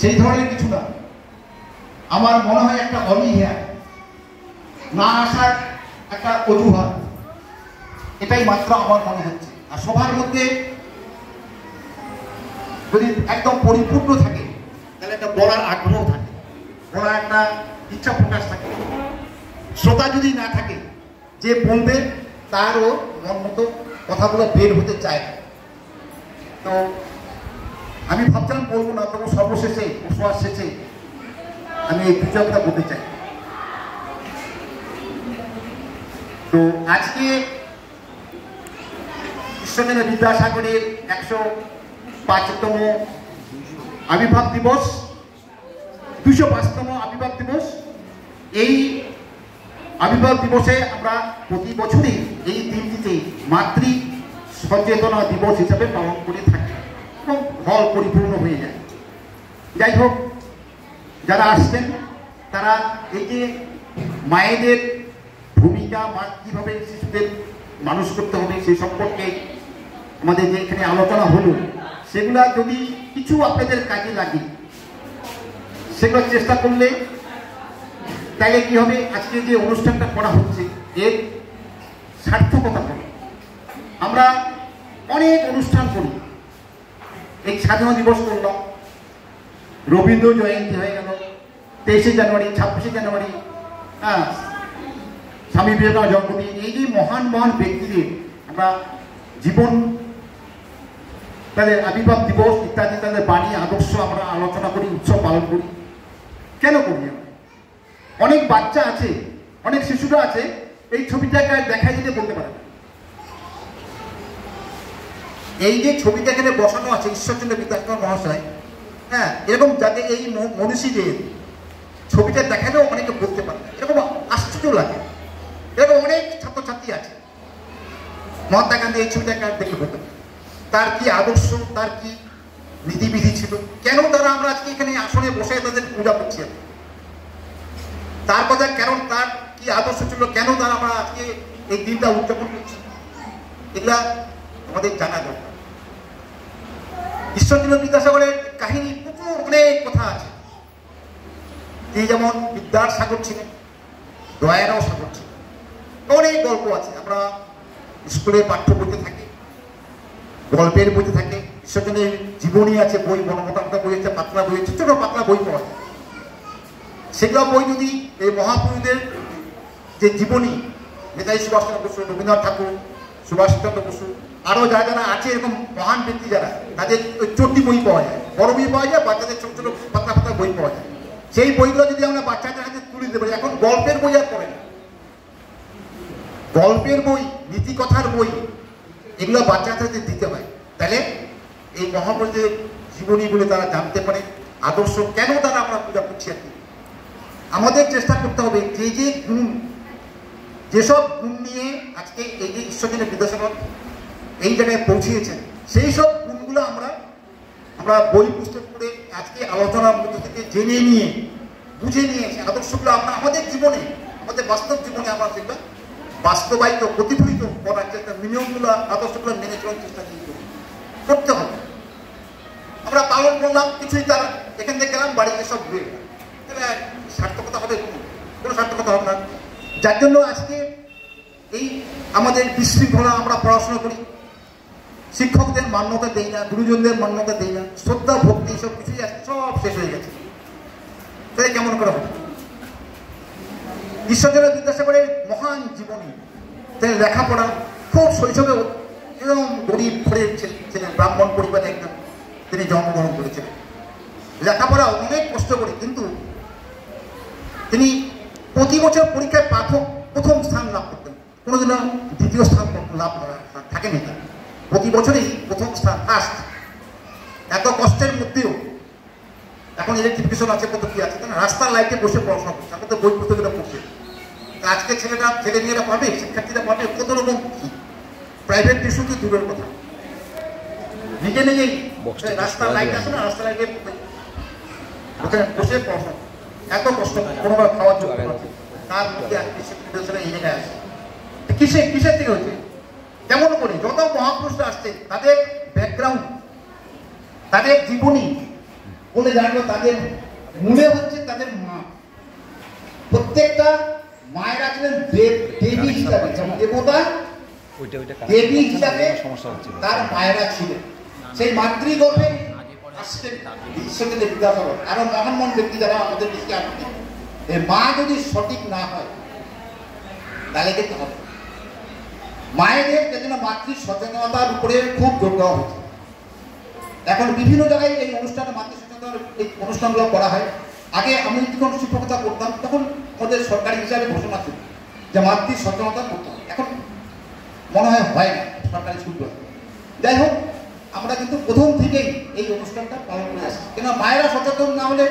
সেই ধরনের কিছু না। আমার মনে হয় একটা অনীহা, না আসার একটা অজুহাত, এটাই মাত্র আমার মনে হচ্ছে। আর সবার মধ্যে যদি একদম পরিপূর্ণ থাকে তাহলে একটা বলার আগ্রহ থাকে, বলার একটা ইচ্ছা প্রকাশ থাকে। শ্রোতা যদি না থাকে, যে বলবে তারও মন মতো কথাগুলো বের হতে চায়। তো আমি ভাবছিলাম বলবো না, তবু সর্বশেষে উপহার শেষে আমি এই দুটো কথা বলতে চাই। তো আজকে ঈশ্বরচন্দ্র বিদ্যাসাগরের 105তম আবির্ভাব দিবস, 205তম আবির্ভাব দিবস। এই আবির্ভাব দিবসে আমরা প্রতি বছরই এই দিনটিতে মাতৃ সচেতনা দিবস হিসাবে পালন করে থাকি এবং হল পরিপূর্ণ হয়ে যায়। যাই হোক, যারা আসছেন তারা এই যে মায়েদের ভূমিকা, মা কীভাবে শিশুদের মানুষ করতে হবে সেই সম্পর্কে আমাদের যে এখানে আলোচনা হলো, সেগুলা যদি কিছু আপনাদের কাজে লাগে, সেগুলো চেষ্টা করলে তাইলে কি হবে, আজকে যে অনুষ্ঠানটা করা হচ্ছে এর সার্থকতা হবে। আমরা অনেক অনুষ্ঠান করি, এই স্বাধীনতা দিবস করলাম, রবীন্দ্র জয়ন্তী হয়ে গেল, 23শে জানুয়ারি, 26শে জানুয়ারি, স্বামী বিবেকানন্দ জন্মদিন। এই যে মহান মহান ব্যক্তিদের আমরা জীবন, তাদের আবির্ভাব দিবস ইত্যাদি, তাদের বাণী আদর্শ আমরা আলোচনা করি, উৎসব পালন করি। কেন করি? অনেক বাচ্চা আছে, অনেক শিশুরা আছে, এই ছবিটাকে দেখাই দিতে বলতে পারে। এই যে ছবিটা এখানে বসানো আছে ঈশ্বরচন্দ্র বিদ্যাসাগর মহাশয়, হ্যাঁ, এরকম যাতে এই মনীষীদের ছবিটা দেখালেও অনেকে বলতে পারে, এরকম আশ্চর্য লাগে। এরকম অনেক ছাত্রছাত্রী আছে, মহাত্মা গান্ধী এই ছবিটাকে দেখে বলতে পারে তার কি আদর্শ, তার কি নীতিবিধি ছিল, কেন তারা আমরা আজকে এখানে আসনে বসে তাদের পূজা করছি, তার কথা কেন, তার কি আদর্শ ছিল, কেন তারা আমরা আজকে এই দিনটা উদযাপন করছি, এগুলা আমাদের জানা দরকার। ঈশ্বরচন্দ্র বিদ্যাসাগরের কাহিনী প্রচুর, অনেক কথা আছে। এই যেমন বিদ্যার সাগর ছিলেন, দয়ারাও সাগর ছিলেন, অনেক গল্প আছে। আমরা স্কুলে পাঠ্য বইতে থাকি, গল্পের বইতে থাকে, ঈশ্বরচন্দ্রের জীবনী আছে, বই বনমতামতা বই আছে, পাতলা বই আছে, ছোট পাতলা বই পাওয়া যায়। সেগুলো বই যদি এই মহাপুরুষদের যে জীবনী, নেতাজি সুভাষচন্দ্র বসু, রবীন্দ্রনাথ ঠাকুর, সুভাষচন্দ্র বসু, আরো যারা যারা আছে এরকম মহান ব্যক্তি যারা, তাদের ওই 4টি বই পাওয়া যায়, বড় বই পাওয়া যায়, বাচ্চাদের ছোট ছোট পাতলা পাতলা বই পাওয়া যায়। সেই বইগুলো যদি আমরা বাচ্চাদের হাতে তুলে দিতে পারি, এখন গল্পের বই আর পড়ে না, গল্পের বই, নীতিকথার বই, এগুলো বাচ্চাদের হাতে দিতে হয়, তাহলে এই মহাপুরুষদের জীবনীগুলো তারা জানতে পারে, আদর্শ কেন তারা আমরা পূজা করছি। আর কি আমাদের চেষ্টা করতে হবে, যে যে গুণ, যেসব গুণ নিয়ে আজকে এই যে ঈশ্বরচন্দ্র বিদ্যাসাগর এই জায়গায় পৌঁছিয়েছেন, সেই সব গুণগুলো আমরা বই পুস্তক করে আজকে আলোচনার মধ্যে থেকে জেনে নিয়ে, বুঝে নিয়ে, আদর্শগুলো আমরা আমাদের জীবনে, আমাদের বাস্তব জীবনে আমরা সেগুলো বাস্তবায়িত, প্রতিফলিত করার চেষ্টা, নিয়মগুলো, আদর্শগুলো মেনে চলার চেষ্টা করতে হবে। আমরা পালন করলাম, কিছুই তারা এখান থেকে গেলাম, বাড়িতে সব ঘুরে গেলাম, তাহলে সার্থকতা হবে? কোনো সার্থকতা হবে না। যার জন্য আজকে এই আমাদের বিশৃঙ্খলা, আমরা পড়াশোনা করি, শিক্ষকদের মান্যতা দেই না, গুরুজনদের মান্যতা দেই না, শ্রদ্ধা ভক্তি সব কিছুই সব শেষ হয়ে গেছে। তাই কেমন করে হবে? ঈশ্বরচন্দ্র বিদ্যাসাগরের মহান জীবনী, তিনি লেখাপড়া খুব শৈশবে এরকম গরিব ঘরের ছিলেন, ব্রাহ্মণ পরিবারে একজন তিনি জন্মগ্রহণ করেছিলেন। লেখাপড়া অনেক কষ্ট করে, কিন্তু তিনি প্রতি বছর পরীক্ষায় প্রথম স্থান লাভ করতেন, কোনোদিনও দ্বিতীয় স্থান লাভ থাকেনি তার, প্রতি বছরই প্রথম স্থান, ফার্স্ট। এত কষ্টের মধ্যেও এখন ইলেকট্রিফিকেশন আছে, কত কি আছে, রাস্তার লাইটে বসে পড়াশোনা করছে, আমাদের বই পুস্তকগুলো পড়ছে। আজকে ছেলে মেয়েরা পাবে, শিক্ষার্থীরা পাবে কত রকম কি প্রাইভেট টিউশন, কি দূরের কথা, নিজে নিজেই রাস্তার লাইট আছে না, রাস্তার লাইটে ওখানে বসে পড়াশোনা, এত কষ্ট কোনোবার খাওয়ার জন্য, তার মধ্যে আজকে শিক্ষা এই জায়গায় আসে। কিসের থেকে হচ্ছে? কেমন করে যত মহাপুরুষরা আসছে, তাদের ব্যাকগ্রাউন্ড, তাদের জীবনী, বলে জানবো তাদের মূলে হচ্ছে তাদের মা। প্রত্যেকটা মায়েরা ছিলেন দেবী হিসাবে, যেমন দেবতা দেবী হিসাবে তার মায়েরা ছিলেন। সেই মাতৃগর্ভে আসছেন ঈশ্বরচন্দ্র বিদ্যাসাগর আরো মহান ব্যক্তি যারা আমাদের দেশকে আসছেন। এই মা যদি সঠিক না হয় তাহলে কিন্তু হবে। মায়েদের যেন মাতৃ সচেতনতার উপরে খুব জোর দেওয়া হচ্ছে। এখন বিভিন্ন জায়গায় এই অনুষ্ঠানে মাতৃ সচেতনতার এই অনুষ্ঠানগুলো করা হয়। আগে আমি যখন শিক্ষকতা করতাম তখন আমাদের সরকারি হিসাবে ঘোষণা ছিল যে মাতৃ সচেতনতা করতে হবে। এখন মনে হয় না সরকারি স্কুলগুলো। যাই হোক, আমরা কিন্তু প্রথম থেকেই এই অনুষ্ঠানটা পালন করে আসছি। কেন মায়েরা সচেতন না হলে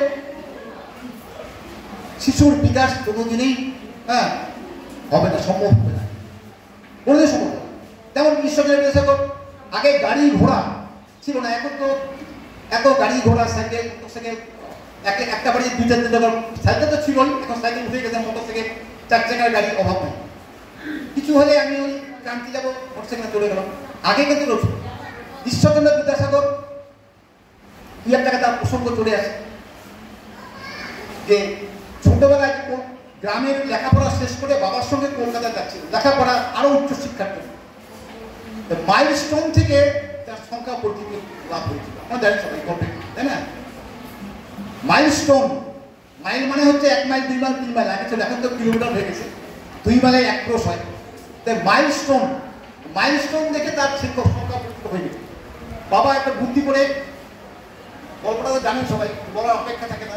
শিশুর বিকাশ কোনোদিনই হবে না, সম্ভব হবে না, কোনোদিন সম্ভব হবে। যেমন ঈশ্বরের বিদ্যাসাগর আগে গাড়ি ঘোড়া ছিল না, এখন তো এত গাড়ি ঘোড়া সাইকেল মোটরসাইকেল, একটা বাড়ি 2-4 টাকা সাইকেল তো ছিলই, এখন সাইকেল উঠে গেছে, মোটরসাইকেল 4 চাকার গাড়ির অভাব নেই। কিছু হলে আমি ওই ক্রান্তি যাবো মোটরসাইকেলে চলে গেলাম। আগে কিন্তু ঈশ্বরচন্দ্র বিদ্যাসাগর 2 টাকা তার প্রসঙ্গ চলে আসে যে ছোটবেলায় গ্রামের লেখাপড়া শেষ করে বাবার সঙ্গে কলকাতায় যাচ্ছিল লেখাপড়া আরো উচ্চশিক্ষার জন্য। মাইলস্টোন থেকে তার সংখ্যা পরিচিতি লাভ হয়েছিল, আমরা জানি সবাই গল্পে, তাই না? মাইলস্টোন, মাইল মানে হচ্ছে 1 মাইল 2 মাইল 3 মাইল, আগে ছিল, এখন তো কিলোমিটার হয়ে গেছে, 2 মাইলে 1 ক্রোশ হয়। তাই মাইলস্টোন দেখে তার শিক্ষক সংখ্যা পরিচিত হয়ে গেছে। বাবা একটা বুদ্ধি করে, গল্পটা তো জানেন সবাই, বলার অপেক্ষা থাকে না।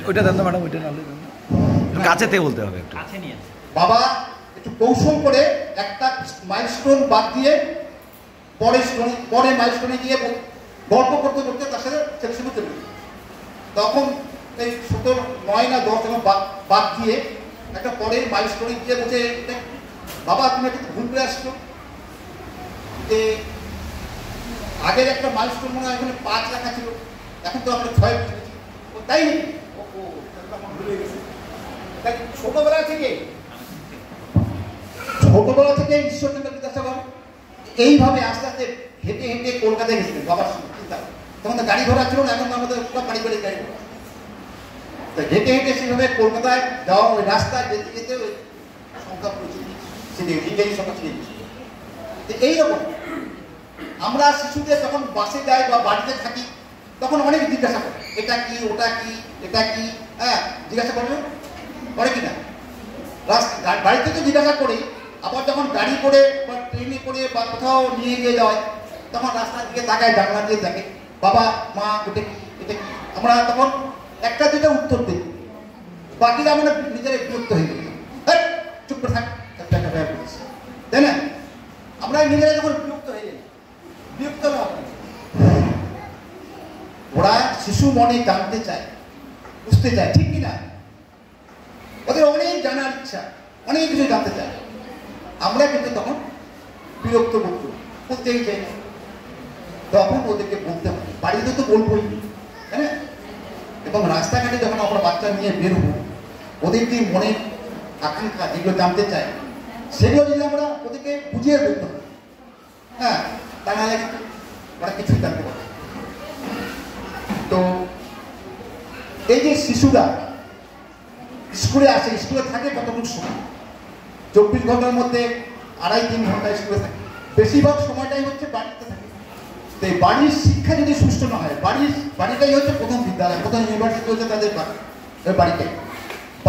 ওইটা দেন তো ম্যাডাম, ওইটা নালে দেন, কাছেতে বলতে হবে একটু। কাছে নিয়ে বাবা একটু কৌশল করে একটা মাইলস্টোন বাদ দিয়ে পরে মাইলস্টোনে গিয়ে গল্প করতে করতে তার সাথে ছেলের সঙ্গে চলে গেছে। তখন এই 17, 9 না 10 এবং বাদ দিয়ে একটা পরের মাইলস্টোনে গিয়ে বলছে, বাবা তুমি একটু ভুল করে আসছো, যে আগের একটা মাইলস্টোন মনে হয় এখানে 5 লেখা ছিল, এখন তো আমরা 6 লিখেছি। তাই নাকি? ছোটবেলা থেকে ঈশ্বরচন্দ্র বিদ্যাসাগর এইভাবে আস্তে আস্তে হেঁটে হেঁটে কলকাতায় গেছিলেন বাবার সঙ্গে। চিন্তা, তখন তো গাড়ি ঘোড়া ছিল না, এখন তো আমাদের সব গাড়ি ঘোড়া তো হেঁটে হেঁটে সেভাবে কলকাতায় যাওয়া, ওই রাস্তায় যেতে যেতে ওই সংখ্যা পরিচিতি ছিনিয়ে, ইংরেজি সংখ্যা ছিনিয়ে গেছিল। এইরকম আমরা শিশুদের যখন বাসে যাই বা বাড়িতে থাকি তখন অনেক জিজ্ঞাসা করে, এটা কি, ওটা কি, এটা কি, জিজ্ঞাসা করবে করে কিনা। বাড়িতে তো জিজ্ঞাসা করি, আবার যখন গাড়ি করে বা ট্রেনে করে বা কোথাও নিয়ে গিয়ে যাওয়ায় তখন রাস্তার দিকে তাকায়, জানলা দিয়ে দেখে, বাবা মা ওটা কি, এটা কি। আমরা তখন 1-2টা উত্তর দিই, বাকিরা আমরা নিজেরা বিরক্ত হয়ে গেছি, চুপ করে থাক, তাই না? আমরা নিজেরা যখন বিরক্ত হয়ে যাই, বিরক্ত হবে। ওরা শিশু মনে জানতে চায়, বুঝতে চায়, ঠিক কিনা? ওদের অনেক জানার ইচ্ছা, অনেক কিছু জানতে চায়। আমরা কিন্তু তখন বিরক্ত বোধ করি, বলতেই চাই না। তখন ওদেরকে বলতে হবে, বাড়িতে তো বলবোই, তাই না? এবং রাস্তাঘাটে যখন আমরা বাচ্চা নিয়ে বের হবো, ওদের যে মনের আকাঙ্ক্ষা যেগুলো জানতে চায় সেগুলো যদি আমরা ওদেরকে বুঝিয়ে বলতে হবে, তা নাহলে ওরা কিছুই জানতে পারবে। তো এই যে শিশুরা স্কুলে আসে, স্কুলে থাকে কতটুকু সময়? 24 ঘন্টার মধ্যে 2.5-3 ঘন্টা স্কুলে থাকে, বেশিরভাগ সময়টাই হচ্ছে বাড়িতে থাকে। তো এই বাড়ির শিক্ষা যদি সুষ্ঠু না হয়, বাড়িটাই হচ্ছে প্রথম বিদ্যালয়, প্রথম ইউনিভার্সিটি হচ্ছে তাদের বাড়িটাই।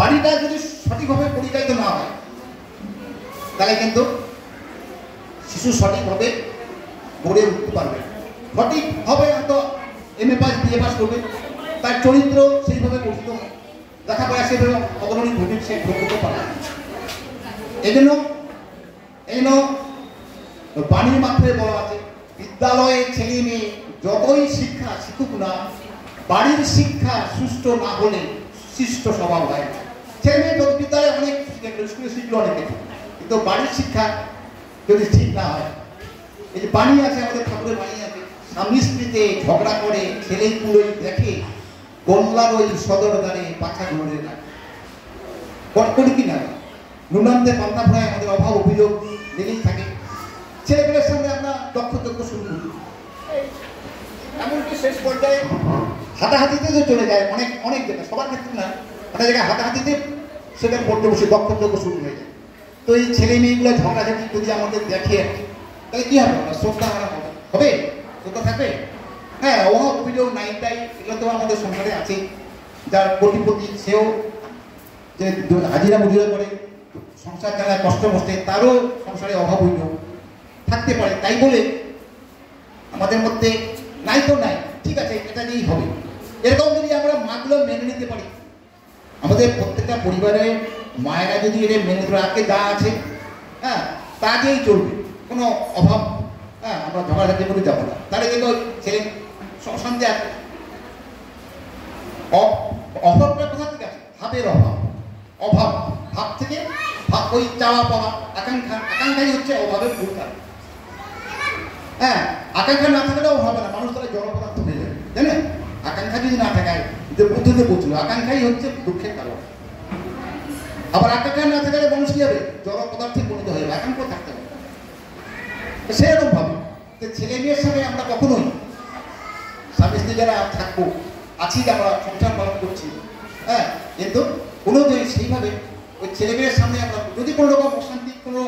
বাড়িটা যদি সঠিকভাবে পরিচালিত না হয় তাহলে কিন্তু শিশু সঠিকভাবে গড়ে উঠতে পারবে। সঠিক হবে হয়তো MA পাস BA পাস করবে, তার চরিত্র সেইভাবে গঠিত হয়, লেখাপড়া সেভাবে অগ্রণী ঘটে সে করতে পারে। এই জন্য বাণীর মাধ্যমে বলা আছে, বিদ্যালয়ে ছেলে মেয়ে যতই শিক্ষা শিখুক না, বাড়ির শিক্ষা সুষ্ঠু না হলে শিষ্ট স্বভাব হয়। ছেলে মেয়ে বিদ্যালয়ে অনেক স্কুলে শিখলো অনেক কিছু, কিন্তু বাড়ির শিক্ষা যদি ঠিক না হয়, এই যে বাণী আছে, আমাদের ঠাকুরের বাণী আছে, স্বামী স্ত্রীতে ঝগড়া করে ছেলে পুরোই দেখে, গোল্লার ওই সদর দ্বারে পাখা ধরে রাখে। করি কিনা নুনান্তে পান্তা ফোড়ায় আমাদের অভাব অভিযোগ লেগেই থাকে। ছেলেমেয়ের সঙ্গে আমরা দক্ষ শুরু করি, এমনকি শেষ পর্যায়ে হাতাহাতিতে তো চলে যায় অনেক অনেক জায়গায়, সবার ক্ষেত্রে না, একটা জায়গায় হাতাহাতিতে সেটা পড়তে বসে দক্ষযোগ্য শুরু হয়ে যায়। তো এই ছেলে মেয়েগুলো ঝগড়াঝাটি যদি আমাদের দেখে তাহলে কী হবে? আমরা শ্রদ্ধা হবে, শ্রদ্ধা থাকবে? হ্যাঁ, অভাব অভিযোগ নাইটাই এগুলো তো আমাদের সংসারে আছে। যার কোটিপতি সেও যে হাজিরা মজুরা করে সংসার চালায় কষ্ট মষ্টে, তারও সংসারে অভাব অভিযোগ থাকতে পারে। তাই বলে আমাদের মধ্যে নাই তো নাই, ঠিক আছে এটা দিয়েই হবে, এরকম যদি আমরা মাগুলো মেনে নিতে পারি, আমাদের প্রত্যেকটা পরিবারে মায়েরা যদি এটা মেনে নিতে আজকে যা আছে হ্যাঁ তা দিয়েই চলবে, কোনো অভাব হ্যাঁ আমরা ঝগড়াঝাটি করে যাবো না, তাহলে কিন্তু ছেলে সন্দেহ আছে। অভাবটা কোথা থেকে আছে? ভাবের অভাব। অভাব ভাব থেকে ভাব, ওই চাওয়া পাওয়া আকাঙ্ক্ষাই হচ্ছে অভাবের মূল কারণ। হ্যাঁ, আকাঙ্ক্ষা না থাকলেও হবে না, মানুষ তাহলে জড় পদার্থ হয়ে যাবে, জানেন? আকাঙ্ক্ষা যদি না থাকে, যে বুদ্ধিতে বলছিল আকাঙ্ক্ষাই হচ্ছে দুঃখের কারণ। আবার আকাঙ্ক্ষা না থাকলে মানুষ কি হবে? জড় পদার্থে পরিণত হয়ে যাবে, আকাঙ্ক্ষা থাকতে হবে। সেরকম ভাবে ছেলে মেয়ের সঙ্গে আমরা কখনোই স্বামী স্ত্রী যারা থাকবো আছি, আমরা সংসার পালন করছি, হ্যাঁ, কিন্তু কোনো সেইভাবে ওই ছেলে মেয়ের সামনে আমরা যদি কোনো রকম অশান্তি, কোনো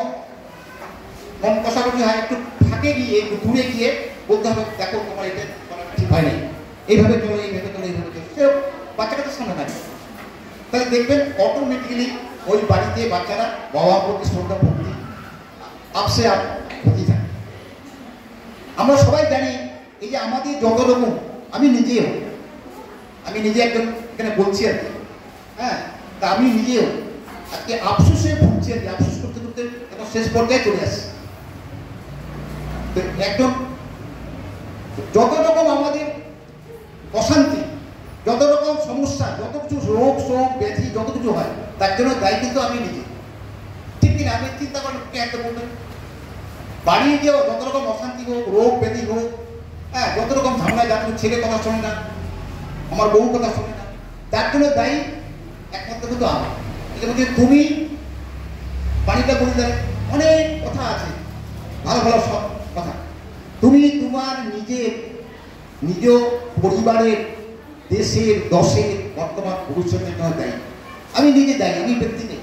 মন কষাকষি হয়, একটু ফাঁকে গিয়ে, একটু দূরে গিয়ে বলতে হবে, দেখো তোমার এটা ঠিক হয় নাই, এইভাবে চলো, এইভাবে চলো, এইভাবে চলো, সে বাচ্চাটাদের সামনে থাকে। তাহলে দেখবেন অটোমেটিক্যালি ওই বাড়িতে বাচ্চারা বাবা প্রতি শ্রদ্ধা ভক্তি আপসে আপ হতে থাকে। আমরা সবাই জানি এই যে আমাদের যত রকম, আমি নিজে একজন এখানে বলছি আর কি, হ্যাঁ, তা আমি নিজেও আজকে আফসোসে ভুগছি আর কি, আফসোস করতে করতে এখন শেষ পর্যায়ে চলে আসছে। তো একদম যত রকম আমাদের অশান্তি, যত রকম সমস্যা, যত কিছু রোগ শোক ব্যাধি যত কিছু হয়, তার জন্য দায়ী কিন্তু আমি নিজে, ঠিক কিনা? আমি চিন্তা করেন কে একটা বলবেন, বাড়ি গিয়েও যত রকম অশান্তি হোক, রোগ ব্যাধি হোক, হ্যাঁ, যত রকম ঝামেলা, যার ছেলে কথা শোনে না, আমার বউ কথা শোনে না, তার জন্য দায়ী একমাত্র কিন্তু আমার। এর মধ্যে তুমি বাড়িটা বলে দেয়, অনেক কথা আছে, ভালো ভালো সব কথা। তুমি তোমার নিজ পরিবারের, দেশের, দশের বর্তমান ভবিষ্যতের জন্য দায়ী। আমি নিজে দায়ী, আমি ব্যক্তি নেই,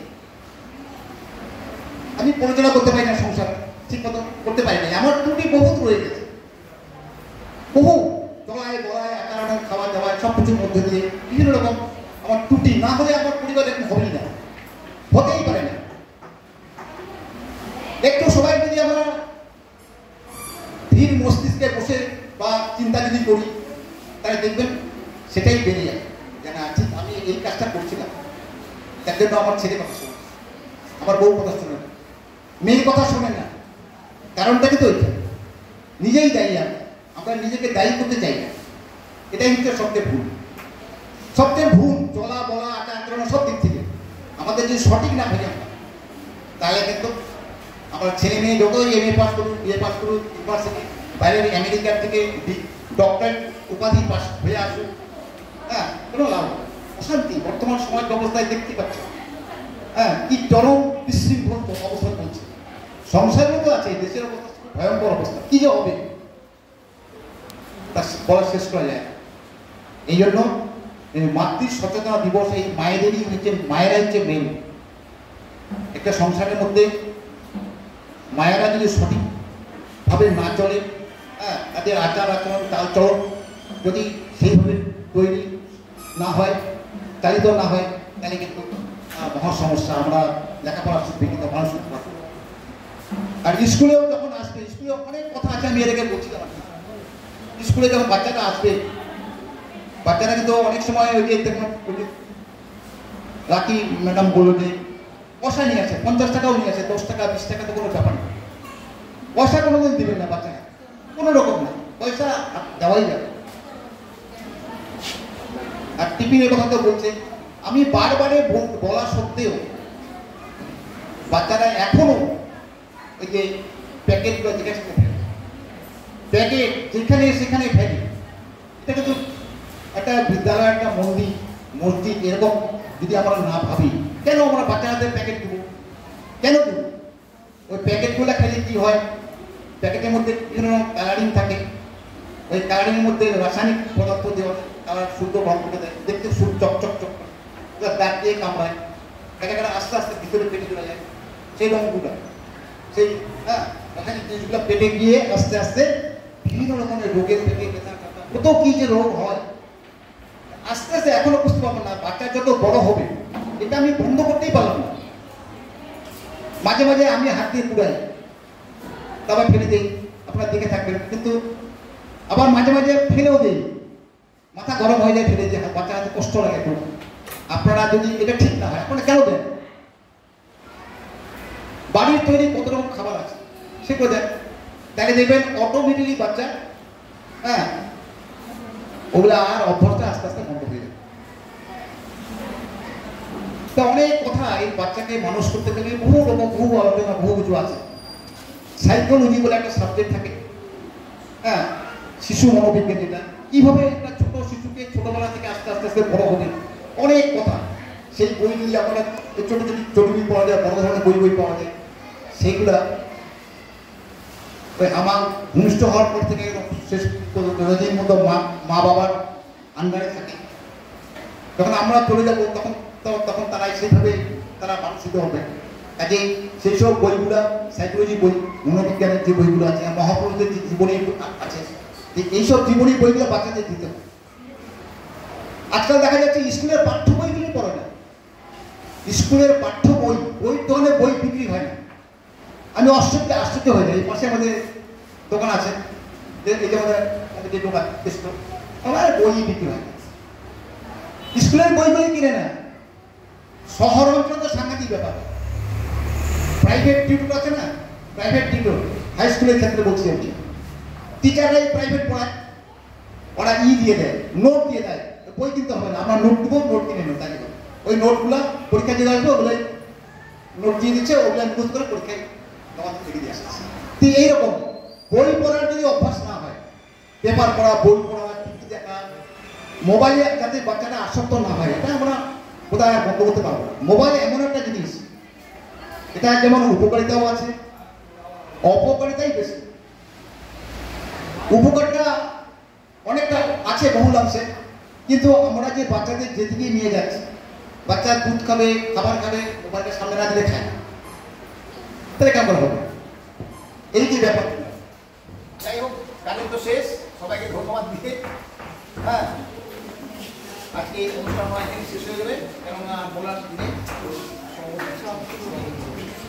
আমি পরিচালনা করতে পারি না, সংসার ঠিক মতো করতে পারি না, আমার ত্রুটি বহুত রয়ে গেছে, বহু চলায় বলায় আকার খাওয়া দাওয়া সব কিছুর মধ্যে দিয়ে বিভিন্ন রকম আমার ত্রুটি না হলে আমার পরিবার এখন হবেই না, হতেই পারে না। একটু সবাই যদি আমরা ধীর মস্তিষ্কে বসে বা চিন্তা যদি করি, তাহলে দেখবেন সেটাই বেড়ে যায়, যে না ঠিক আমি এই কাজটা করছিলাম, তার জন্য আমার ছেলে কথা শোনে, আমার বউ কথা শোনে না, মেয়ের কথা শোনে না, কারণটা কিন্তু ওইটা নিজেই দায়ী। আমরা নিজেকে দায়ী করতে চাই না, এটাই হচ্ছে সবচেয়ে ভুল চলা বলা আচার আচরণ সব দিক থেকে আমাদের যদি সঠিক না হয়ে আমরা, তাহলে কিন্তু আমরা ছেলে মেয়ে যতই MA পাস করুন, BA পাস করুন, ইউনিভার্সিটি বাইরের আমেরিকার থেকে ডক্টরেট উপাধি পাস হয়ে আসুন, হ্যাঁ, কোনো লাভ নেই। অশান্তি বর্তমান সমাজ ব্যবস্থায় দেখতে পাচ্ছি, হ্যাঁ, কি চরম বিশৃঙ্খল অবস্থা চলছে, সংসারের মতো আছে, দেশের অবস্থা ভয়ঙ্কর অবস্থা, কি যে হবে তা বলা শেষ করা যায়। এই জন্য মাতৃ সচেতনতা দিবস, এই মায়েদেরই হচ্ছে, মায়েরা হচ্ছে মেন। একটা সংসারের মধ্যে মায়েরা যদি সঠিকভাবে না চলে, হ্যাঁ, তাদের আচার আচরণ চালচলন যদি সেইভাবে তৈরি না হয়, চালিত না হয়, তাহলে কিন্তু মহা সমস্যা। আমরা লেখাপড়া শিখবে কিন্তু মানুষ শিখতে পারবো। আর স্কুলেও যখন আসবে, স্কুলে অনেক কথা আছে, আমি এদেরকে বলছিলাম, স্কুলে যখন বাচ্চাটা আসবে, বাচ্চারা কিন্তু অনেক সময় ওই যে রাখি ম্যাডাম বললো যে পয়সা নিয়ে আসে, 50 টাকাও নিয়ে আসে, 10 টাকা 20 টাকা তো কোনো ব্যাপার না, পয়সা কোনোদিন দেবেন না বাচ্চারা, কোনো রকম না, পয়সা দেওয়াই যাবে। আর টিফিনের কথা তো বলছে, আমি বারবারে বলা সত্ত্বেও বাচ্চারা এখনো ওই যে প্যাকেটগুলো জিজ্ঞাসা করে, প্যাকেট যেখানে সেখানে ফেলে। এটা কিন্তু একটা বিদ্যালয়, একটা মসজিদ এরকম যদি আমরা না ভাবি, কেন আমরা বাচ্চাদের প্যাকেট দেবো, কেন দেবো? ওই প্যাকেটগুলো খেলে কি হয়, প্যাকেটের মধ্যে বিভিন্ন কালারিং থাকে, ওই কালারিংয়ের মধ্যে রাসায়নিক পদার্থ দেওয়া কালার শুদ্ধ রং করে দেয়, দেখতে শুদ্ধ চকচক চক দাঁত দিয়ে কামড়ায়, একটা আস্তে আস্তে ভিতরে পেটে চলে যায় সেই রঙগুলো, সেই রাসায়নিক জিনিসগুলো পেটে গিয়ে আস্তে আস্তে বিভিন্ন রকমের রোগের থেকে কত কি যে রোগ হয় আস্তে আস্তে এখনো বুঝতে পারবো না। বাচ্চা যত বড় হবে এটা আমি বন্ধ করতেই পারলাম না। মাঝে মাঝে আমি হাত দিয়ে পুড়াই, তারপর ফেলে দিই, আপনারা দেখে থাকবেন, কিন্তু আবার মাঝে মাঝে ফেলেও দিই, মাথা গরম হয়ে যায়, ফেলে দিয়ে বাচ্চা হাতে কষ্ট লাগে। এখন আপনারা যদি এটা ঠিক না হয় আপনারা কেন দেন? বাড়ির তৈরি কত রকম খাবার আছে সেগুলো দেন, তাকে দেখবেন অটোমেটিকলি বাচ্চা ওগুলা আর অভ্যাসটা আস্তে আস্তে বন্ধ হয়ে যাবে। তা অনেক কথা এই বাচ্চাকে মানুষ করতে গেলে বহু রকম বহু আলোচনা বহু কিছু আছে। সাইকোলজি বলে একটা সাবজেক্ট থাকে, শিশু মনোবিজ্ঞান, যেটা কিভাবে একটা ছোট শিশুকে ছোটবেলা থেকে আস্তে আস্তে আস্তে বড় হবে, অনেক কথা। সেই বই নিয়ে আপনারা ছোট ছোট বই পাওয়া যায়, বড় ধরনের বই পাওয়া যায়। সেইগুলা আমার ভূমিষ্ঠ হওয়ার পর থেকে শেষ যতদিন মতো মা বাবার আন্ডারে থাকে, যখন আমরা চলে যাবো তখন তখন তারা সেইভাবে তারা মানসিক হবে। কাজে সেই সব বইগুলা সাইকোলজি বই, মনোবিজ্ঞানের যে বইগুলো আছে, মহাপুরুষদের যে জীবনী আছে, এইসব জীবনী বইগুলো বাচ্চাদের দিতে হবে। আজকাল দেখা যাচ্ছে স্কুলের পাঠ্য বইগুলি পড়ে না, স্কুলের পাঠ্য বই দোকানে বই বিক্রি হয় না। আমি আশ্চর্য হয়ে যাই। এই পাশে আমাদের দোকান আছে, এই যে আমাদের যে দোকান আমার বই বিক্রি হয় না, স্কুলের বইগুলি কিনে না। শহর অঞ্চলে তো সাংঘাতিক ব্যাপার। প্রাইভেট টিউটর আছে না, প্রাইভেট টিউটর হাই স্কুলের ক্ষেত্রে বলছি আমি, টিচাররাই প্রাইভেট পড়ায়, ওরা দিয়ে দেয়, নোট দিয়ে দেয়, বই কিনতে হবে না, আমরা নোট দেবো, নোট কিনে নেব। তাই ওই নোটগুলা পরীক্ষা দিয়ে আসবো, ওগুলোই নোট দিয়ে দিচ্ছে, ওগুলো মুখস্থ করে পরীক্ষায় আমাদের থেকে দিয়ে আসছে। তো এইরকম বই পড়ার যদি অভ্যাস না হয়, পেপার পড়া, বই পড়া, টিভি দেখা, মোবাইলে যাতে বাচ্চাটা আসক্ত না হয়, এটা আমরা কোথায় বন্ধ করতে পারবো না। মোবাইল এমন একটা জিনিস, এটা যেমন উপকারিতাও আছে, অপকারিতাই বেশি। উপকারটা অনেকটা আছে বহুলাংশে, কিন্তু আমরা যে বাচ্চাদের যেদিকে নিয়ে যাচ্ছি, বাচ্চা দুধ খাবে, খাবার খাবে, মোবাইলটা সামনে না দিলে খায় না, তাহলে কেমন হবে? এই যে ব্যাপার। যাই হোক, গানের তো শেষ, সবাইকে ধন্যবাদ দিয়ে আজকে এই অনুষ্ঠান শেষ হয়ে যাবে, কেননা বলার দিনে